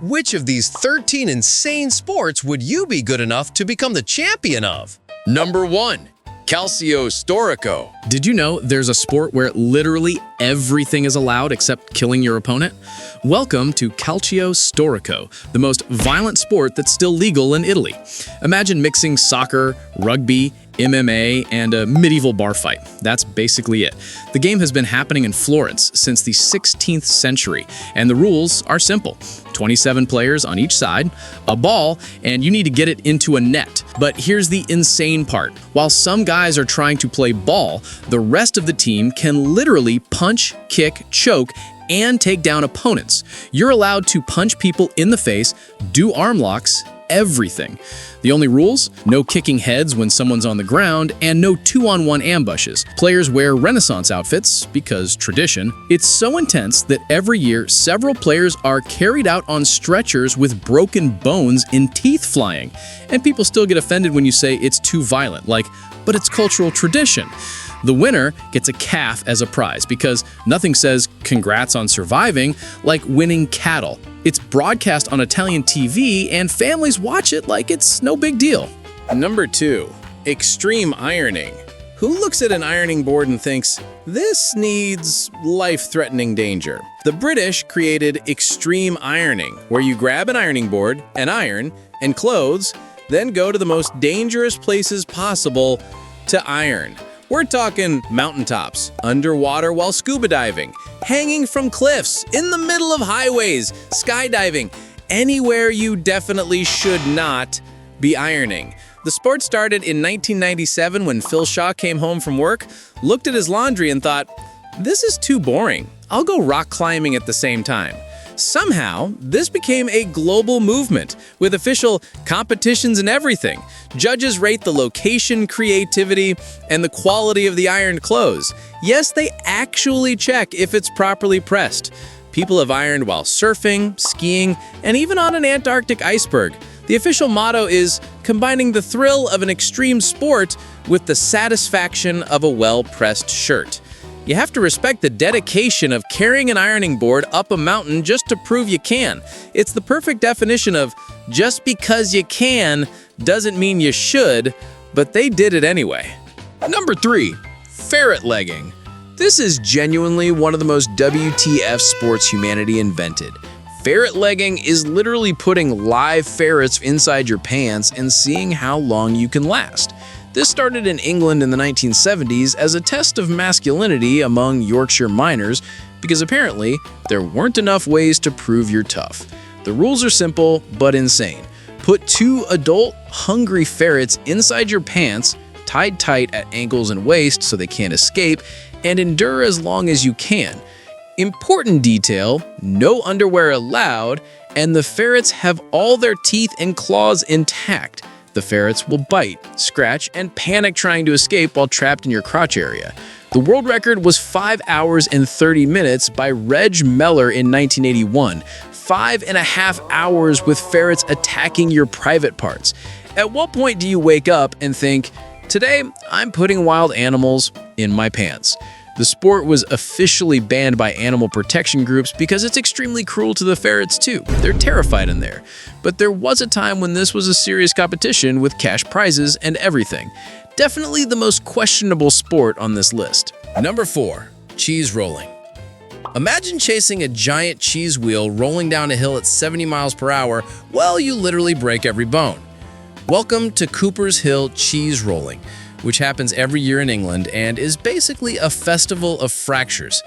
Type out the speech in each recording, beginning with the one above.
Which of these 13 insane sports would you be good enough to become the champion of? Number 1. Calcio Storico. Did you know there's a sport where literally everything is allowed except killing your opponent? Welcome to Calcio Storico, the most violent sport that's still legal in Italy. Imagine mixing soccer, rugby, MMA, and a medieval bar fight. That's basically it. The game has been happening in Florence since the 16th century, and the rules are simple. 27 players on each side, a ball, and you need to get it into a net. But here's the insane part. While some guys are trying to play ball, the rest of the team can literally punch, kick, choke, and take down opponents. You're allowed to punch people in the face, do arm locks, everything. The only rules? No kicking heads when someone's on the ground, and no 2-on-1 ambushes. Players wear Renaissance outfits, because tradition. It's so intense that every year, several players are carried out on stretchers with broken bones and teeth flying. And people still get offended when you say it's too violent, like, but it's cultural tradition. The winner gets a calf as a prize because nothing says congrats on surviving like winning cattle. It's broadcast on Italian TV and families watch it like it's no big deal. Number 2. Extreme ironing. Who looks at an ironing board and thinks, this needs life-threatening danger? The British created extreme ironing, where you grab an ironing board, an iron, and clothes, then go to the most dangerous places possible to iron. We're talking mountaintops, underwater while scuba diving, hanging from cliffs, in the middle of highways, skydiving, anywhere you definitely should not be ironing. The sport started in 1997 when Phil Shaw came home from work, looked at his laundry and thought, this is too boring. I'll go rock climbing at the same time. Somehow, this became a global movement with official competitions and everything. Judges rate the location, creativity, and the quality of the ironed clothes. Yes, they actually check if it's properly pressed. People have ironed while surfing, skiing, and even on an Antarctic iceberg. The official motto is combining the thrill of an extreme sport with the satisfaction of a well-pressed shirt. You have to respect the dedication of carrying an ironing board up a mountain just to prove you can. It's the perfect definition of just because you can doesn't mean you should, but they did it anyway. Number 3. Ferret legging. This is genuinely one of the most WTF sports humanity invented. Ferret legging is literally putting live ferrets inside your pants and seeing how long you can last. This started in England in the 1970s as a test of masculinity among Yorkshire miners because apparently there weren't enough ways to prove you're tough. The rules are simple but insane. Put 2 adult, hungry ferrets inside your pants, tied tight at ankles and waist so they can't escape, and endure as long as you can. Important detail, no underwear allowed, and the ferrets have all their teeth and claws intact. The ferrets will bite, scratch, and panic trying to escape while trapped in your crotch area. The world record was 5 hours and 30 minutes by Reg Meller in 1981. 5.5 hours with ferrets attacking your private parts. At what point do you wake up and think, today I'm putting wild animals in my pants? The sport was officially banned by animal protection groups because it's extremely cruel to the ferrets too. They're terrified in there. But there was a time when this was a serious competition with cash prizes and everything. Definitely the most questionable sport on this list. Number 4. Cheese rolling. Imagine chasing a giant cheese wheel rolling down a hill at 70 miles per hour while you literally break every bone. Welcome to Cooper's Hill cheese rolling, which happens every year in England and is basically a festival of fractures.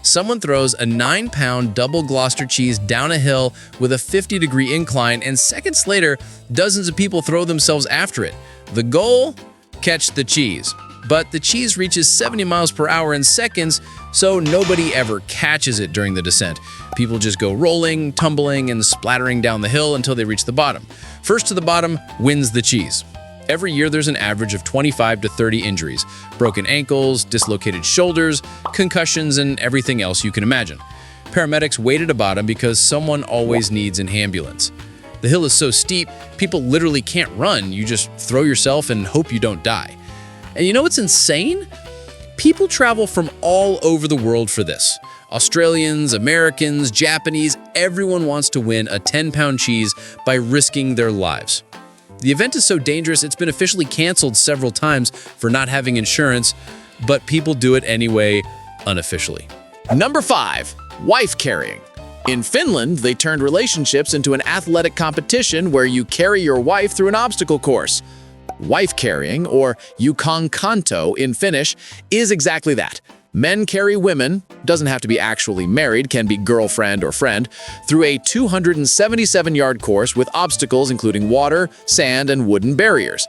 Someone throws a 9-pound double Gloucester cheese down a hill with a 50-degree incline, and seconds later, dozens of people throw themselves after it. The goal? Catch the cheese. But the cheese reaches 70 miles per hour in seconds, so nobody ever catches it during the descent. People just go rolling, tumbling, and splattering down the hill until they reach the bottom. First to the bottom wins the cheese. Every year there's an average of 25 to 30 injuries, broken ankles, dislocated shoulders, concussions, and everything else you can imagine. Paramedics wait at a bottom because someone always needs an ambulance. The hill is so steep, people literally can't run. You just throw yourself and hope you don't die. And you know what's insane? People travel from all over the world for this. Australians, Americans, Japanese, everyone wants to win a 10-pound cheese by risking their lives. The event is so dangerous it's been officially canceled several times for not having insurance, but people do it anyway, unofficially. Number 5. Wife carrying. In Finland, they turned relationships into an athletic competition where you carry your wife through an obstacle course. Wife carrying, or kanto in Finnish, is exactly that. Men carry women, doesn't have to be actually married, can be girlfriend or friend, through a 277-yard course with obstacles including water, sand, and wooden barriers.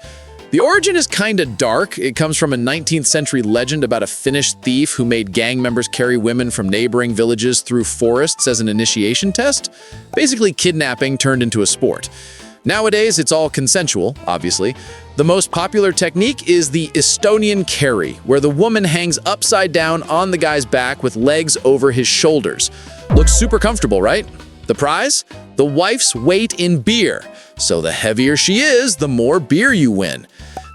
The origin is kinda dark. It comes from a 19th century legend about a Finnish thief who made gang members carry women from neighboring villages through forests as an initiation test. Basically, kidnapping turned into a sport. Nowadays, it's all consensual, obviously. The most popular technique is the Estonian carry, where the woman hangs upside down on the guy's back with legs over his shoulders. Looks super comfortable, right? The prize? The wife's weight in beer. So the heavier she is, the more beer you win.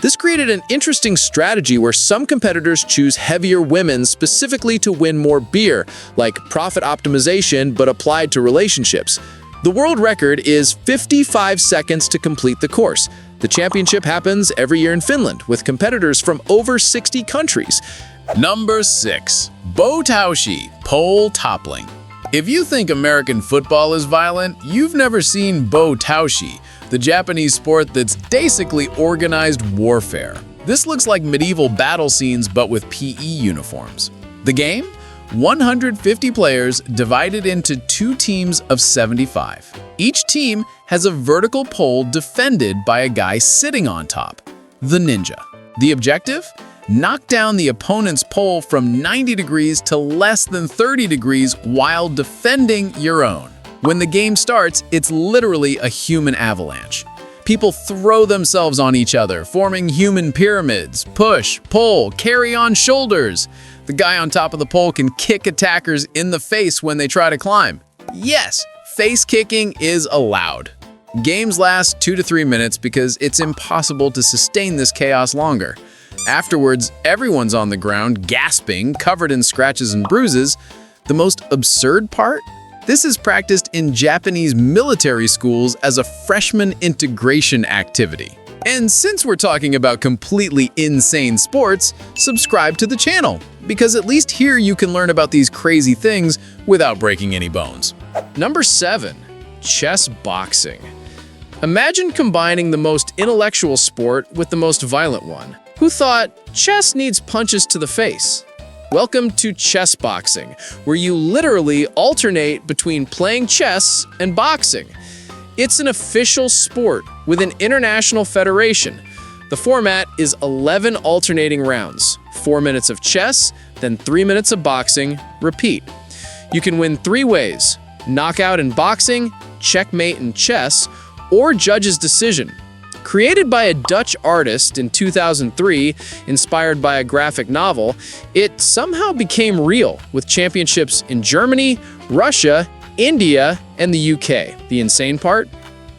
This created an interesting strategy where some competitors choose heavier women specifically to win more beer, like profit optimization but applied to relationships. The world record is 55 seconds to complete the course. The championship happens every year in Finland, with competitors from over 60 countries. Number 6. Boutaushi, pole toppling. If you think American football is violent, you've never seen boutaushi, the Japanese sport that's basically organized warfare. This looks like medieval battle scenes but with PE uniforms. The game? 150 players divided into 2 teams of 75. Each team has a vertical pole defended by a guy sitting on top, the ninja. The objective? Knock down the opponent's pole from 90 degrees to less than 30 degrees while defending your own. When the game starts, it's literally a human avalanche. People throw themselves on each other, forming human pyramids, push, pull, carry on shoulders. The guy on top of the pole can kick attackers in the face when they try to climb. Yes, face kicking is allowed. Games last 2 to 3 minutes because it's impossible to sustain this chaos longer. Afterwards, everyone's on the ground, gasping, covered in scratches and bruises. The most absurd part? This is practiced in Japanese military schools as a freshman integration activity. And since we're talking about completely insane sports, subscribe to the channel, because at least here you can learn about these crazy things without breaking any bones. Number 7. Chess boxing. Imagine combining the most intellectual sport with the most violent one. Who thought chess needs punches to the face? Welcome to chess boxing, where you literally alternate between playing chess and boxing. It's an official sport with an international federation. The format is 11 alternating rounds, 4 minutes of chess, then 3 minutes of boxing, repeat. You can win 3 ways: knockout in boxing, checkmate in chess, or judge's decision. Created by a Dutch artist in 2003, inspired by a graphic novel, it somehow became real, with championships in Germany, Russia, India, and the UK. The insane part?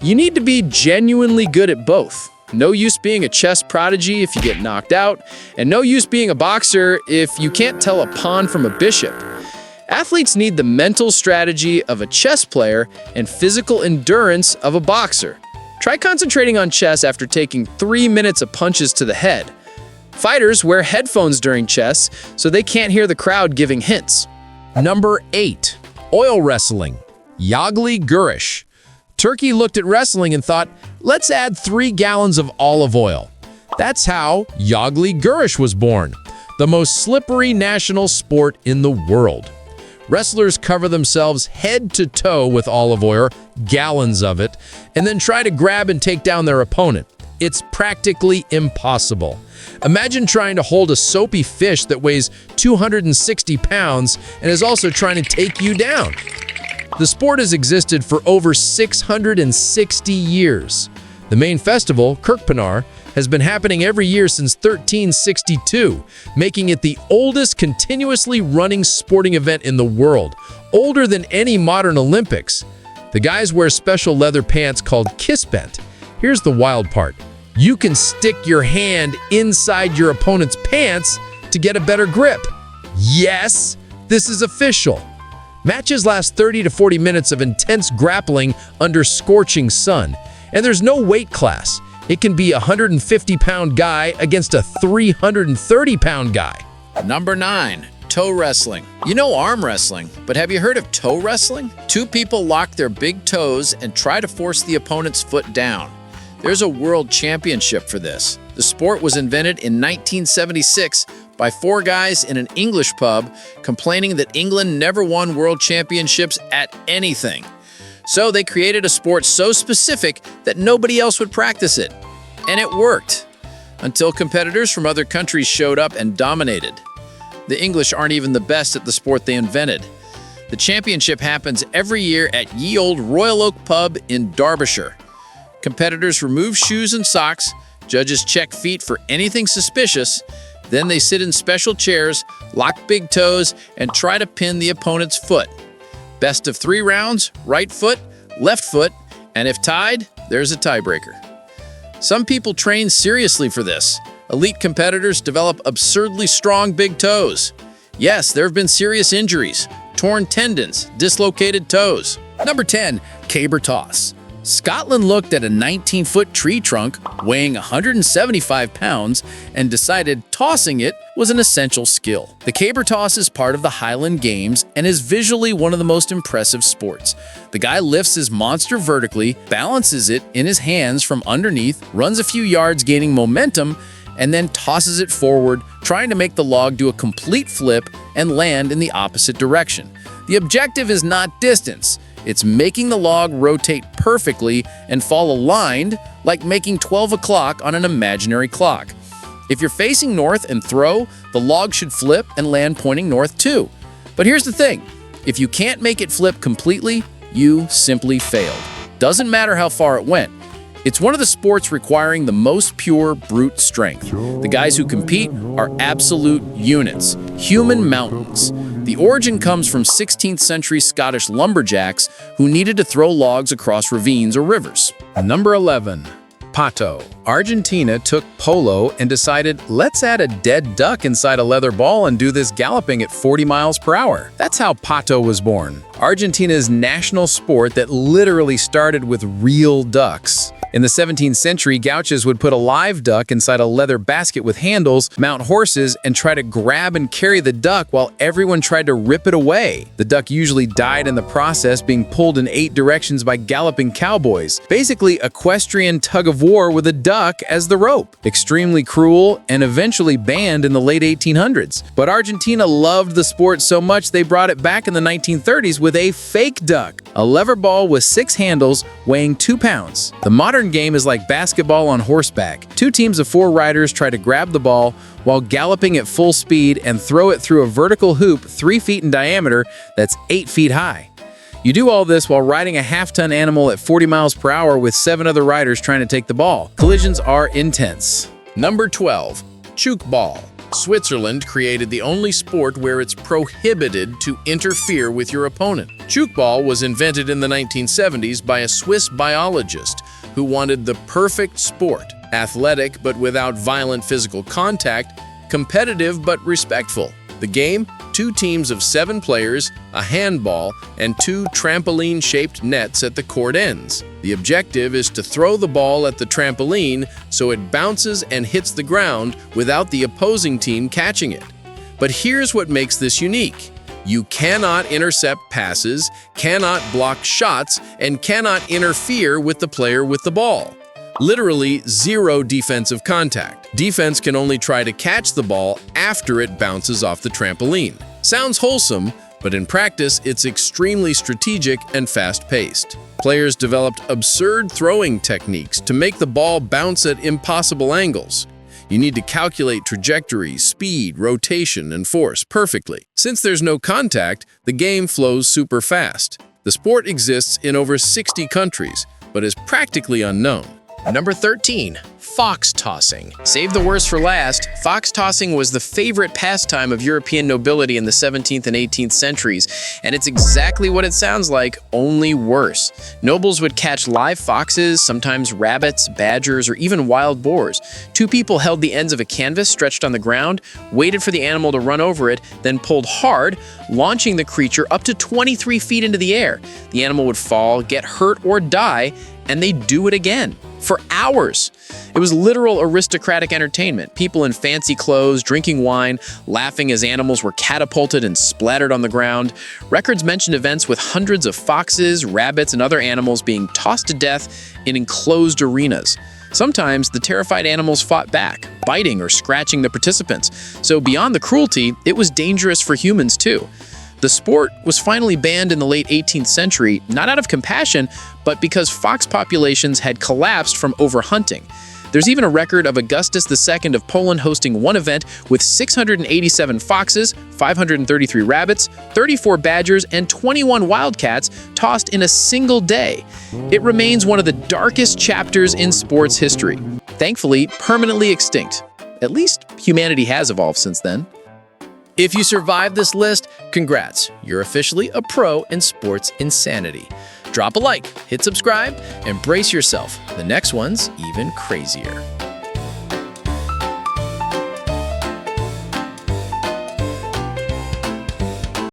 You need to be genuinely good at both. No use being a chess prodigy if you get knocked out, and no use being a boxer if you can't tell a pawn from a bishop. Athletes need the mental strategy of a chess player and physical endurance of a boxer. Try concentrating on chess after taking 3 minutes of punches to the head. Fighters wear headphones during chess so they can't hear the crowd giving hints. Number 8. Oil wrestling. Yagli Gurish. Turkey looked at wrestling and thought, let's add 3 gallons of olive oil. That's how Yagli Gurish was born, the most slippery national sport in the world. Wrestlers cover themselves head to toe with olive oil, gallons of it, and then try to grab and take down their opponent. It's practically impossible. Imagine trying to hold a soapy fish that weighs 260 pounds and is also trying to take you down. The sport has existed for over 660 years. The main festival, Kirkpanar, has been happening every year since 1362, making it the oldest continuously running sporting event in the world, older than any modern Olympics. The guys wear special leather pants called kisbent. Here's the wild part. You can stick your hand inside your opponent's pants to get a better grip. Yes, this is official. Matches last 30 to 40 minutes of intense grappling under scorching sun. And there's no weight class. It can be a 150-pound guy against a 330-pound guy. Number 9. Toe wrestling. You know arm wrestling, but have you heard of toe wrestling? Two people lock their big toes and try to force the opponent's foot down. There's a world championship for this. The sport was invented in 1976 by 4 guys in an English pub complaining that England never won world championships at anything. So they created a sport so specific that nobody else would practice it. And it worked. Until competitors from other countries showed up and dominated. The English aren't even the best at the sport they invented. The championship happens every year at Ye Old Royal Oak Pub in Derbyshire. Competitors remove shoes and socks, judges check feet for anything suspicious, then they sit in special chairs, lock big toes, and try to pin the opponent's foot. Best of 3 rounds, right foot, left foot, and if tied, there's a tiebreaker. Some people train seriously for this. Elite competitors develop absurdly strong big toes. Yes, there have been serious injuries, torn tendons, dislocated toes. Number 10. Caber toss. Scotland looked at a 19-foot tree trunk weighing 175 pounds and decided tossing it was an essential skill. The caber toss is part of the Highland Games and is visually one of the most impressive sports. The guy lifts his monster vertically, balances it in his hands from underneath, runs a few yards gaining momentum, and then tosses it forward, trying to make the log do a complete flip and land in the opposite direction. The objective is not distance. It's making the log rotate perfectly and fall aligned, like making 12 o'clock on an imaginary clock. If you're facing north and throw, the log should flip and land pointing north too. But here's the thing, if you can't make it flip completely, you simply failed. Doesn't matter how far it went. It's one of the sports requiring the most pure brute strength. The guys who compete are absolute units, human mountains. The origin comes from 16th century Scottish lumberjacks who needed to throw logs across ravines or rivers. Number 11. Pato. Argentina took polo and decided, let's add a dead duck inside a leather ball and do this galloping at 40 miles per hour. That's how pato was born. Argentina's national sport that literally started with real ducks. In the 17th century, gauchos would put a live duck inside a leather basket with handles, mount horses, and try to grab and carry the duck while everyone tried to rip it away. The duck usually died in the process, being pulled in 8 directions by galloping cowboys. Basically, equestrian tug-of-war with a duck as the rope. Extremely cruel and eventually banned in the late 1800s. But Argentina loved the sport so much they brought it back in the 1930s with a fake duck, a lever ball with 6 handles weighing 2 pounds. The modern game is like basketball on horseback. 2 teams of 4 riders try to grab the ball while galloping at full speed and throw it through a vertical hoop 3 feet in diameter that's 8 feet high. You do all this while riding a half-ton animal at 40 miles per hour with 7 other riders trying to take the ball. Collisions are intense. Number 12. Chook ball. Switzerland created the only sport where it's prohibited to interfere with your opponent. Chook ball was invented in the 1970s by a Swiss biologist who wanted the perfect sport, athletic but without violent physical contact, competitive but respectful. The game, 2 teams of 7 players, a handball, and 2 trampoline-shaped nets at the court ends. The objective is to throw the ball at the trampoline so it bounces and hits the ground without the opposing team catching it. But here's what makes this unique. You cannot intercept passes, cannot block shots, and cannot interfere with the player with the ball. Literally 0 defensive contact. Defense can only try to catch the ball after it bounces off the trampoline. Sounds wholesome, but in practice, it's extremely strategic and fast-paced. Players developed absurd throwing techniques to make the ball bounce at impossible angles. You need to calculate trajectory, speed, rotation, and force perfectly. Since there's no contact, the game flows super fast. The sport exists in over 60 countries, but is practically unknown. Number 13. Fox tossing. Save the worst for last, fox tossing was the favorite pastime of European nobility in the 17th and 18th centuries, and it's exactly what it sounds like, only worse. Nobles would catch live foxes, sometimes rabbits, badgers, or even wild boars. Two people held the ends of a canvas stretched on the ground, waited for the animal to run over it, then pulled hard, launching the creature up to 23 feet into the air. The animal would fall, get hurt, or die, and they'd do it again. For hours. It was literal aristocratic entertainment. People in fancy clothes, drinking wine, laughing as animals were catapulted and splattered on the ground. Records mention events with hundreds of foxes, rabbits, and other animals being tossed to death in enclosed arenas. Sometimes the terrified animals fought back, biting or scratching the participants. So beyond the cruelty, it was dangerous for humans too. The sport was finally banned in the late 18th century, not out of compassion, but because fox populations had collapsed from overhunting. There's even a record of Augustus II of Poland hosting one event with 687 foxes, 533 rabbits, 34 badgers, and 21 wildcats tossed in a single day. It remains one of the darkest chapters in sports history. Thankfully, permanently extinct. At least humanity has evolved since then. If you survived this list, congrats. You're officially a pro in sports insanity. Drop a like, hit subscribe, and brace yourself. The next one's even crazier.